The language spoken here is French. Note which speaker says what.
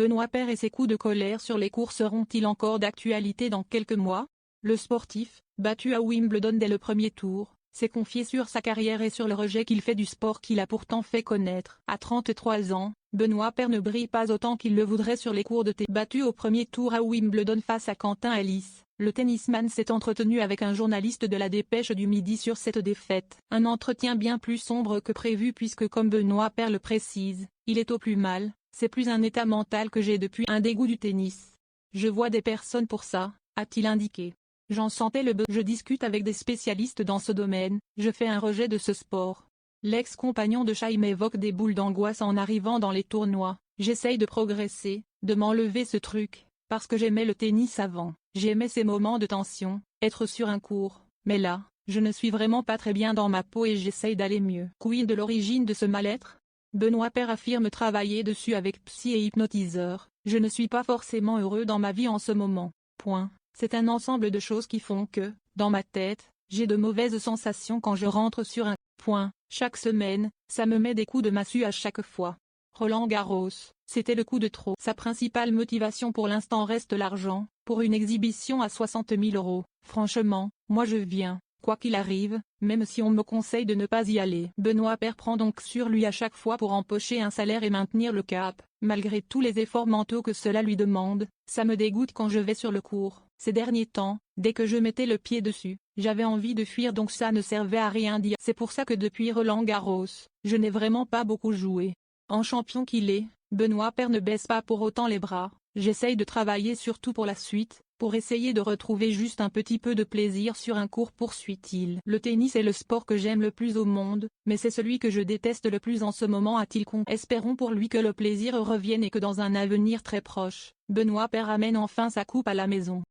Speaker 1: Benoît Paire et ses coups de colère sur les cours seront-ils encore d'actualité dans quelques mois? Le sportif, battu à Wimbledon dès le premier tour, s'est confié sur sa carrière et sur le rejet qu'il fait du sport qu'il a pourtant fait connaître. À 33 ans, Benoît Paire ne brille pas autant qu'il le voudrait sur les cours de tennis. Battu au premier tour à Wimbledon face à Quentin Ellis, le tennisman s'est entretenu avec un journaliste de la Dépêche du Midi sur cette défaite. Un entretien bien plus sombre que prévu puisque comme Benoît Paire le précise, il est au plus mal, c'est plus un état mental que j'ai depuis un dégoût du tennis. Je vois des personnes pour ça, a-t-il indiqué. J'en sentais le besoin. Je discute avec des spécialistes dans ce domaine, je fais un rejet de ce sport. L'ex-compagnon de Chaim évoque des boules d'angoisse en arrivant dans les tournois. J'essaye de progresser, de m'enlever ce truc, parce que j'aimais le tennis avant. J'aimais ces moments de tension, être sur un court, mais là, je ne suis vraiment pas très bien dans ma peau et j'essaye d'aller mieux. Quid de l'origine de ce mal-être? Benoît Paire affirme travailler dessus avec psy et hypnotiseur. Je ne suis pas forcément heureux dans ma vie en ce moment. Point. C'est un ensemble de choses qui font que, dans ma tête, j'ai de mauvaises sensations quand je rentre sur un point. Chaque semaine, ça me met des coups de massue à chaque fois. Roland Garros, c'était le coup de trop. Sa principale motivation pour l'instant reste l'argent, pour une exhibition à 60 000 €. Franchement, moi je viens, quoi qu'il arrive, même si on me conseille de ne pas y aller. Benoît Paire prend donc sur lui à chaque fois pour empocher un salaire et maintenir le cap, malgré tous les efforts mentaux que cela lui demande. Ça me dégoûte quand je vais sur le court. Ces derniers temps, dès que je mettais le pied dessus, j'avais envie de fuir donc ça ne servait à rien dire. C'est pour ça que depuis Roland Garros, je n'ai vraiment pas beaucoup joué. En champion qu'il est, Benoît Paire ne baisse pas pour autant les bras. J'essaye de travailler surtout pour la suite, pour essayer de retrouver juste un petit peu de plaisir sur un court, poursuit-il. Le tennis est le sport que j'aime le plus au monde, mais c'est celui que je déteste le plus en ce moment, a-t-il conclu. Espérons pour lui que le plaisir revienne et que dans un avenir très proche, Benoît Paire amène enfin sa coupe à la maison.